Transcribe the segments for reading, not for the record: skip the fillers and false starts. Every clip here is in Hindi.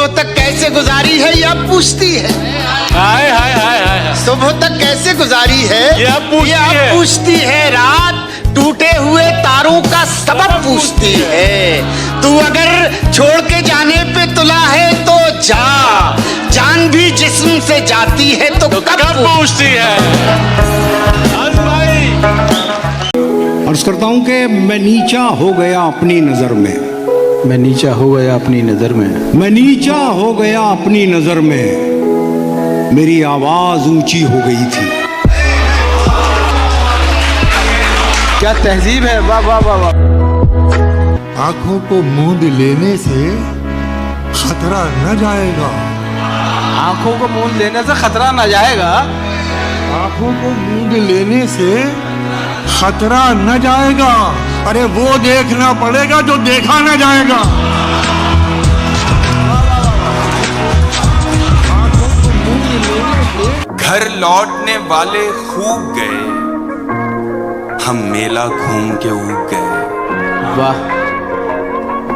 सुबह तक कैसे गुजारी है यह पूछती है। हाय हाय हाय हाय। सुबह तक कैसे गुजारी है यह पूछती है। रात टूटे हुए तारों का सबब पूछती है। तू अगर छोड़ के जाने पे तुला है तो जा, जान भी जिस्म से जाती है तो कब पूछती है। भाई अर्ज करता हूं कि मैं नीचा हो गया अपनी नजर में, मैं नीचा हो गया अपनी नजर में, मैं नीचा हो गया अपनी नजर में, मेरी आवाज ऊंची हो गई थी। क्या तहजीब है, वाह वाह वाह वाह। आंखों को मूंद लेने से खतरा न जाएगा, आंखों को मूंद लेने से खतरा न जाएगा, आंखों को मूंद लेने से खतरा न जाएगा। अरे वो देखना पड़ेगा जो देखा न जाएगा। घर लौटने वाले खूब गए, हम मेला घूम के ऊब गए। वाह।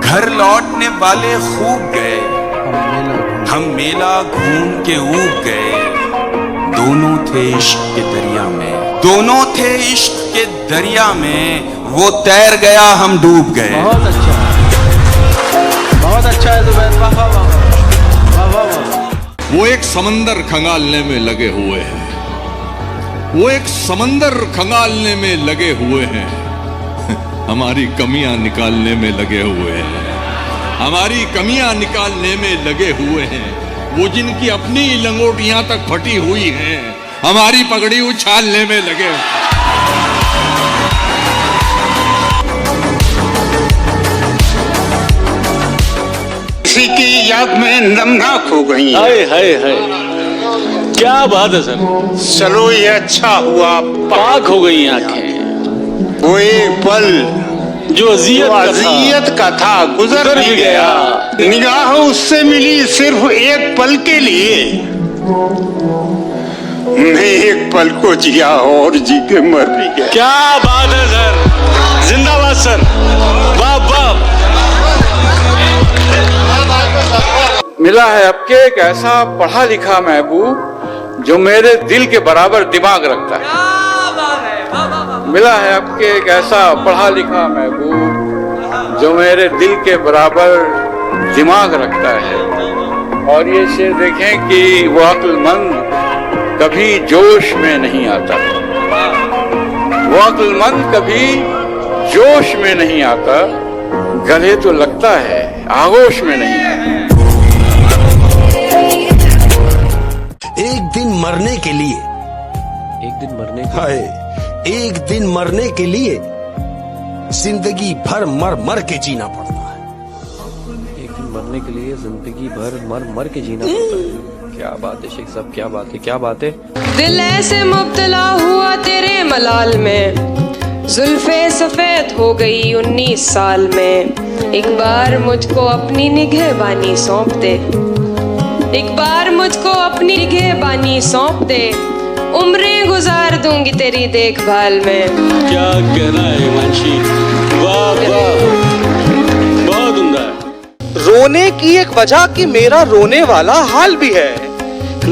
घर लौटने वाले खूब गए, हम मेला घूम के ऊब गए। दोनों थे इश्क के दरिया में, दोनों थे इश्क के दरिया में। वो तैर गया, हम डूब गए। बहुत अच्छा, बहुत अच्छा है जुबैर, वाह वाह वाह वाह वाह। वो एक समंदर खंगालने में लगे हुए हैं, वो एक समंदर खंगालने में लगे हुए हैं। हमारी कमियां निकालने में लगे हुए हैं, हमारी कमियां निकालने में लगे हुए हैं। वो जिनकी अपनी लंगोटियां तक फटी हुई हैं, हमारी पगड़ी उछालने में लगे। किसी की याद में नमनाक हो गई। हाय हाय हाय, क्या बात है सर। चलो ये अच्छा हुआ पाक हो गई आंखें। वो एक पल जो अजियत का था गुजर भी गया। निगाह उससे मिली सिर्फ एक पल के लिए, मैं एक पल को जिया और जी के मर भी गया। क्या बात है सर, जिंदाबाद सर, वाह वाह। मिला है आपके एक ऐसा पढ़ा लिखा महबूब जो मेरे दिल के बराबर दिमाग रखता है। मिला है आपके एक ऐसा पढ़ा लिखा महबूब जो मेरे दिल के बराबर दिमाग रखता है। और ये शेर देखें कि वो अक्लमंद कभी जोश में नहीं आता, वो अक्लमंद कभी जोश में नहीं आता, गले तो लगता है आगोश में नहीं आता। एक दिन मरने के लिए, एक दिन मरने के हाय, एक दिन मरने के लिए जिंदगी भर मर मर के जीना पड़ता है। एक दिन मरने के लिए जिंदगी भर मर मर के जीना पड़ता है। क्या बात है शेख साहब, क्या बात है, क्या बात है। दिल ऐसे मुब्तला हुआ तेरे मलाल में, जुल्फे सफेद हो गई 19 साल में। एक बार मुझको अपनी निगहबानी सौंप दे, एक बार मुझको अपनी निगहबानी सौंप दे, उम्रें गुजार दूंगी तेरी देखभाल में। क्या कहना है मानशी, वाह वाह, बहुत उम्दा है। रोने की एक वजह कि मेरा रोने वाला हाल भी है,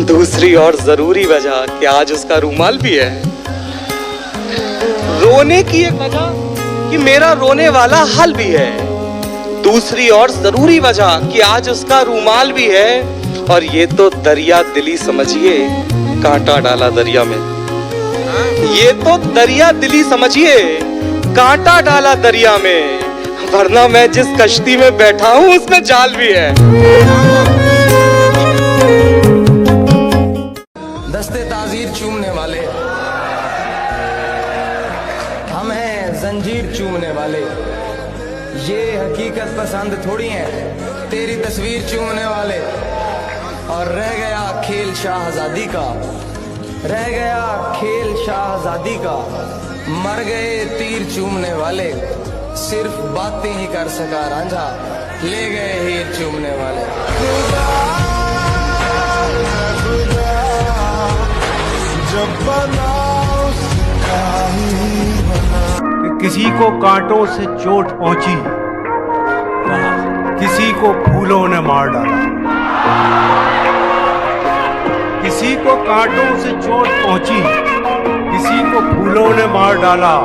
दूसरी और जरूरी वजह कि आज उसका रूमाल भी है। रोने की एक वजह कि मेरा रोने वाला हाल भी है, दूसरी और जरूरी वजह कि आज उसका रूमाल भी है। और ये तो दरिया दिली समझिए, कांटा डाला दरिया में। ये तो दरिया दिली समझिए, कांटा डाला दरिया में, वरना मैं जिस कश्ती में बैठा हूं उसमें जाल भी है। दस्ते ताजीर चूमने वाले हम हैं, जंजीर चूमने वाले। ये हकीकत पसंद थोड़ी है तेरी तस्वीर चूमने वाले। और रह गया खेल शाहजादी का, रह गया खेल शाहजादी का। मर गए तीर चूमने वाले, सिर्फ बातें ही कर सका रांझा, ले गए हीर चूमने वाले। जब बना किसी को कांटों से चोट पहुंची, किसी को फूलों ने मार डाला। किसी को कांटों से चोट पहुंची, किसी को फूलों ने मार डाला।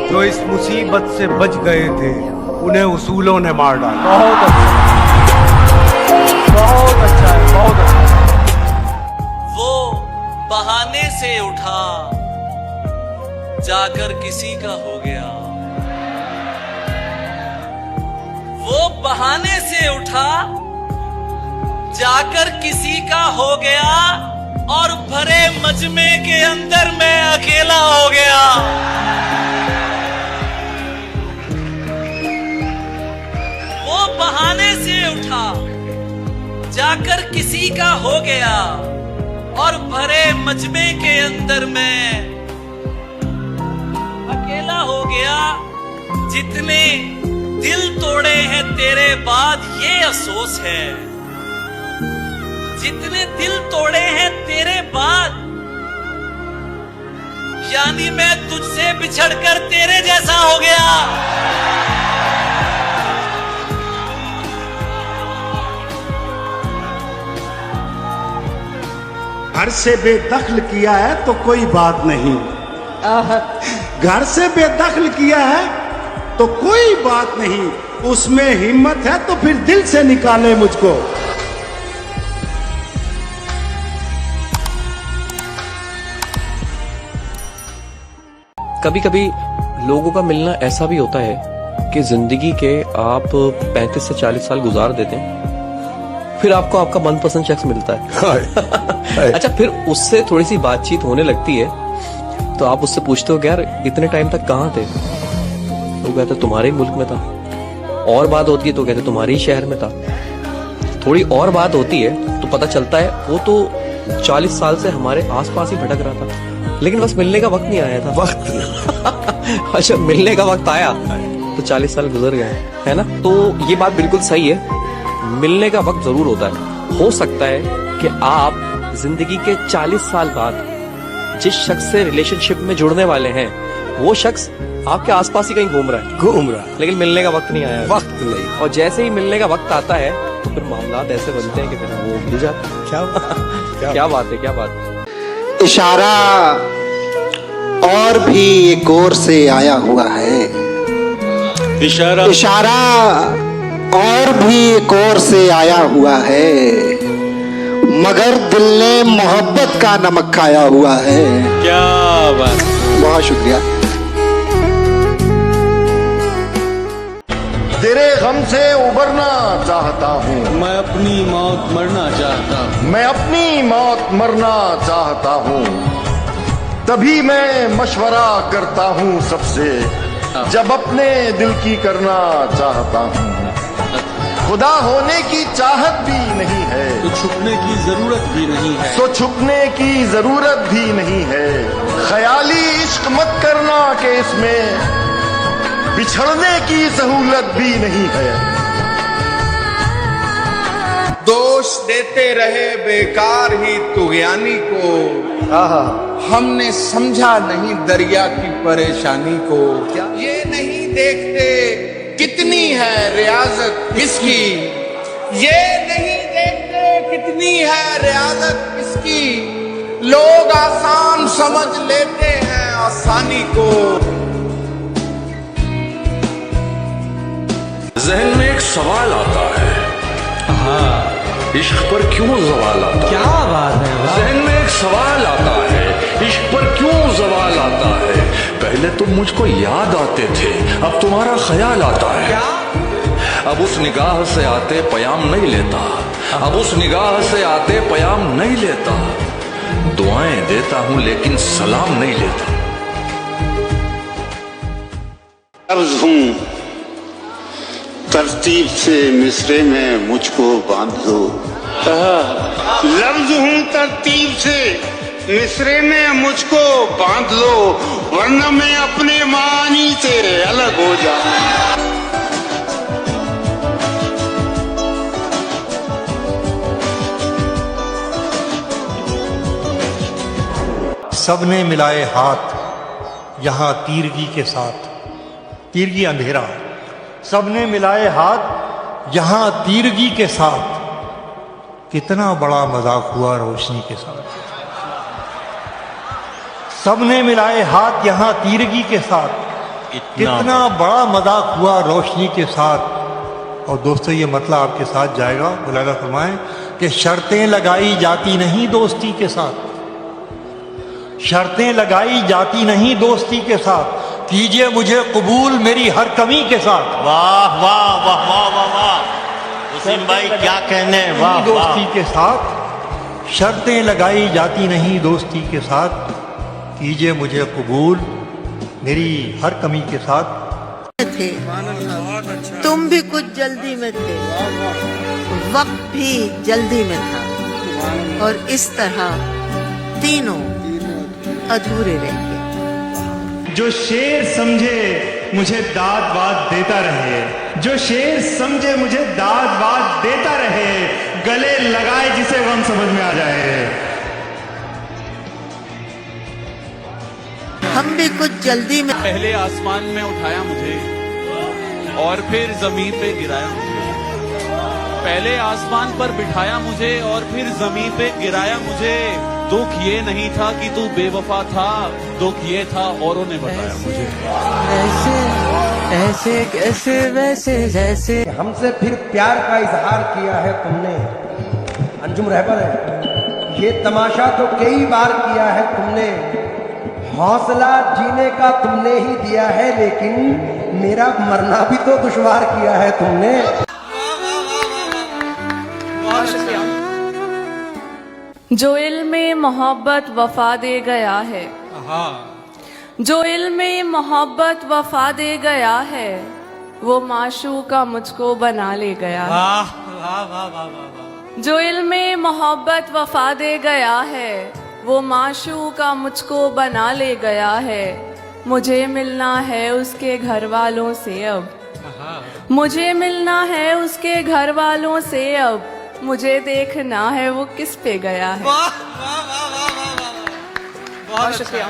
जो इस मुसीबत से बच गए थे उन्हें उसूलों ने मार डाला। बहुत अच्छा है, बहुत अच्छा। वो बहाने से उठा, जाकर किसी का हो गया। वो बहाने से उठा, जाकर किसी का हो गया, और भरे मजमे के अंदर मैं अकेला हो गया। वो बहाने से उठा, जाकर किसी का हो गया, और भरे मजमे के अंदर मैं अकेला हो गया। जितने दिल तोड़े हैं तेरे बाद ये अफसोस है, जितने दिल तोड़े हैं तेरे बाद, यानी मैं तुझसे बिछड़कर तेरे जैसा हो गया। घर से बेदखल किया है तो कोई बात नहीं, घर से बेदखल किया है तो कोई बात नहीं, उसमें हिम्मत है तो फिर दिल से निकाले मुझको। कभी कभी लोगों का मिलना ऐसा भी होता है कि जिंदगी के आप 35 से 40 साल गुजार देते हैं, फिर आपको आपका मनपसंद शख्स मिलता है। अच्छा, फिर उससे थोड़ी सी बातचीत होने लगती है तो आप उससे पूछते हो कि यार इतने टाइम तक कहाँ थे? वो कहते तुम्हारे ही मुल्क में था। और बात होती है तो कहते तुम्हारे ही शहर में था। थोड़ी और बात होती है तो पता चलता है वो तो 40 साल से हमारे आसपास ही भटक रहा था, लेकिन बस मिलने का वक्त नहीं आया था। वक्त अच्छा, मिलने का वक्त आया तो 40 साल गुजर गए, है ना? तो ये बात बिल्कुल सही है, मिलने का वक्त जरूर होता है। हो सकता है कि आप जिंदगी के 40 साल बाद जिस शख्स से रिलेशनशिप में जुड़ने वाले हैं वो शख्स आपके आसपास ही कहीं घूम रहा है, लेकिन मिलने का वक्त नहीं आया, वक्त नहीं। और जैसे ही मिलने का वक्त आता है तो फिर मामलात ऐसे बनते हैं कि फिर वो मिल जाते हैं। क्या बात है, क्या बात है। इशारा और भी एक ओर से आया हुआ है, इशारा और भी एक ओर से आया हुआ है, मगर दिल ने मोहब्बत का नमक खाया हुआ है। क्या बात। बहुत शुक्रिया। तेरे गम से उबरना चाहता हूँ, मैं अपनी मौत मरना चाहता हूँ, मैं अपनी मौत मरना चाहता हूँ। तभी मैं मशवरा करता हूँ सबसे, जब अपने दिल की करना चाहता हूँ। खुदा होने की चाहत भी नहीं है तो छुपने की जरूरत भी नहीं है, तो छुपने की जरूरत भी नहीं है। ख्याली इश्क मत करना कि इसमें बिछड़ने की सहूलत भी नहीं है। दोष देते रहे बेकार ही तुगयानी को, हमने समझा नहीं दरिया की परेशानी को। ये नहीं देखते कितनी है रियाजत किसकी, ये नहीं देखते कितनी है रियाजत किसकी। लोग आसान समझ लेते हैं आसानी को। जहन में एक सवाल आता है, हाँ, इश्क पर क्यों जवाल आता है? क्या बात है। जहन में एक सवाल आता है, इश्क पर क्यों जवाल आता है? पहले तुम मुझको याद आते थे, अब तुम्हारा ख्याल आता है। क्या? अब उस निगाह से आते पयाम नहीं लेता, अब उस निगाह से आते पयाम नहीं लेता। दुआएं देता हूं लेकिन सलाम नहीं लेता। अर्ज हूं तरतीब से मिसरे में मुझको बांध दो। लफ्ज हूँ तरतीब से मिसरे में मुझको बांध लो, वरना मैं अपने मानी से अलग हो जाऊं। सबने मिलाए हाथ यहाँ तीरगी के साथ, तीरगी अंधेरा। सबने मिलाए हाथ यहाँ तीरगी के साथ, कितना बड़ा मजाक हुआ रोशनी के साथ। सबने मिलाए हाथ यहाँ तीरगी के साथ, कितना बड़ा मजाक हुआ रोशनी के साथ। और दोस्तों ये मतलब आपके साथ जाएगा, मुलायदा फरमाएं कि शर्तें लगाई जाती नहीं दोस्ती के साथ, शर्तें लगाई जाती नहीं दोस्ती के साथ, कीजिए मुझे कबूल मेरी हर कमी के साथ। वाह वाह वाह वाह वाह वाह वसीम भाई क्या कहने, वाह दोस्ती के साथ शर्तें लगाई जाती नहीं दोस्ती के साथ, कीजिए मुझे कबूल मेरी हर कमी के साथ। थे तुम भी कुछ जल्दी में थे, वक्त भी जल्दी में था, और इस तरह तीनों अधूरे रह गए। जो शेर समझे मुझे दाद वाद देता रहे, जो शेर समझे मुझे दाद वाद देता रहे, गले लगाए जिसे गम समझ में आ जाए। हम भी कुछ जल्दी में। पहले आसमान में उठाया मुझे और फिर जमीन पे गिराया मुझे, पहले आसमान पर बिठाया मुझे और फिर जमीन पे गिराया मुझे। दुख ये नहीं था कि तू बेवफा था, दुख ये था औरों ने बताया मुझे। ऐसे ऐसे कैसे वैसे जैसे हमसे फिर प्यार का इजहार किया है तुमने, अंजुम रहबर है ये तमाशा तो कई बार किया है तुमने, हौसला जीने का तुमने ही दिया है, लेकिन मेरा मरना भी तो दुश्वार किया है तुमने। जो इल्म मोहब्बत वफा दे गया है, जो इल्म मोहब्बत वफा दे गया है, वो माशूका मुझको बना ले गया है। जो इल्म मोहब्बत वफा दे गया है, वो माशूका मुझको बना ले गया है। मुझे मिलना है उसके घर वालों से अब, मुझे मिलना है उसके घर वालों से अब, मुझे देखना है वो किस पे गया है। बहुत शुक्रिया।